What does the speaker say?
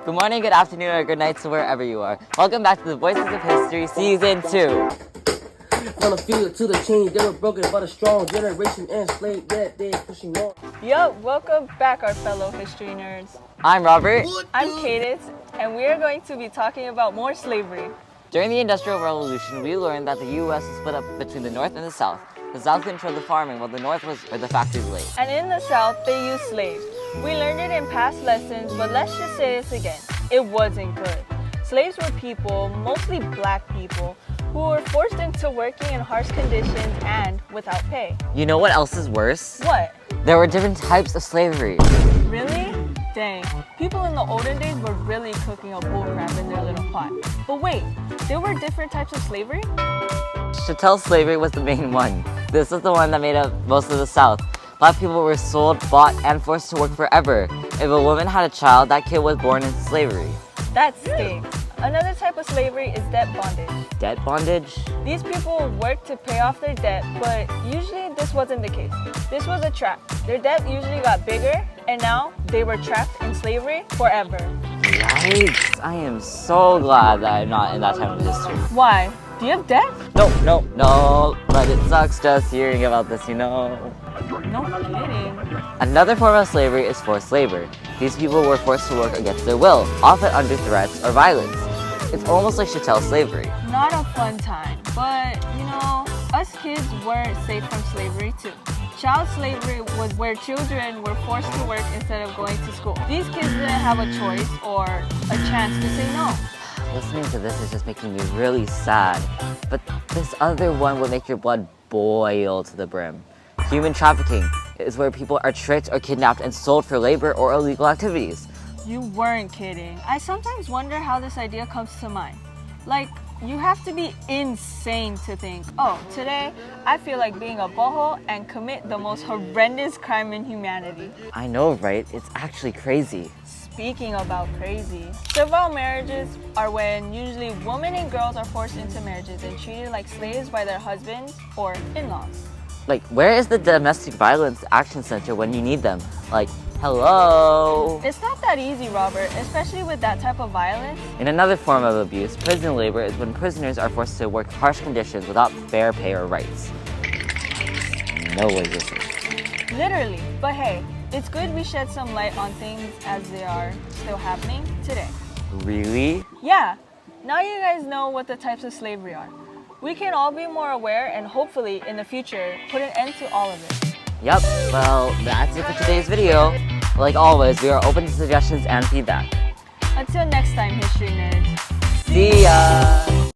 Good morning, good afternoon, or good night to wherever you are. Welcome back to the Voices of History Season 2. From the field to the chain, they were broken by the strong generation enslaved, yet they pushing on. Yup, welcome back our fellow history nerds. I'm Robert. I'm Cadence, and we are going to be talking about more slavery. During the Industrial Revolution, we learned that the U.S. was split up between the North and the South. The South controlled the farming, while the North was where the factories lay. And in the South, they used slaves. We learned it in past lessons, but let's just say this again. It wasn't good. Slaves were people, mostly black people, who were forced into working in harsh conditions and without pay. You know what else is worse? What? There were different types of slavery. Really? Dang. People in the olden days were really cooking up bullcrap in their little pot. But wait, there were different types of slavery? Chattel slavery was the main one. This was the one that made up most of the South. Black people were sold, bought, and forced to work forever. If a woman had a child, that kid was born into slavery. That stinks. Another type of slavery is debt bondage. Debt bondage? These people worked to pay off their debt, but usually this wasn't the case. This was a trap. Their debt usually got bigger, and now they were trapped in slavery forever. Yikes! I am so glad that I'm not in that time of history. Why? Do you have debt? No, but it sucks just hearing about this, you know. No kidding. Another form of slavery is forced labor. These people were forced to work against their will, often under threats or violence. It's almost like chattel slavery. Not a fun time, but you know, us kids weren't safe from slavery too. Child slavery was where children were forced to work instead of going to school. These kids didn't have a choice or a chance to say no. Listening to this is just making me really sad. But this other one would make your blood boil to the brim. Human trafficking is where people are tricked or kidnapped and sold for labor or illegal activities. You weren't kidding. I sometimes wonder how this idea comes to mind. Like, you have to be insane to think, oh, today I feel like being a boho and commit the most horrendous crime in humanity. I know, right? It's actually crazy. Speaking about crazy, servile marriages are when usually women and girls are forced into marriages and treated like slaves by their husbands or in-laws. Like, where is the Domestic Violence Action Center when you need them? Like, hello? It's not that easy, Robert, especially with that type of violence. In another form of abuse, prison labor is when prisoners are forced to work harsh conditions without fair pay or rights. No way this is. Literally. But hey, it's good we shed some light on things as they are still happening today. Really? Yeah. Now you guys know what the types of slavery are. We can all be more aware and hopefully in the future put an end to all of it. Yep, well, that's it for today's video. Like always, we are open to suggestions and feedback. Until next time, history nerds. See ya!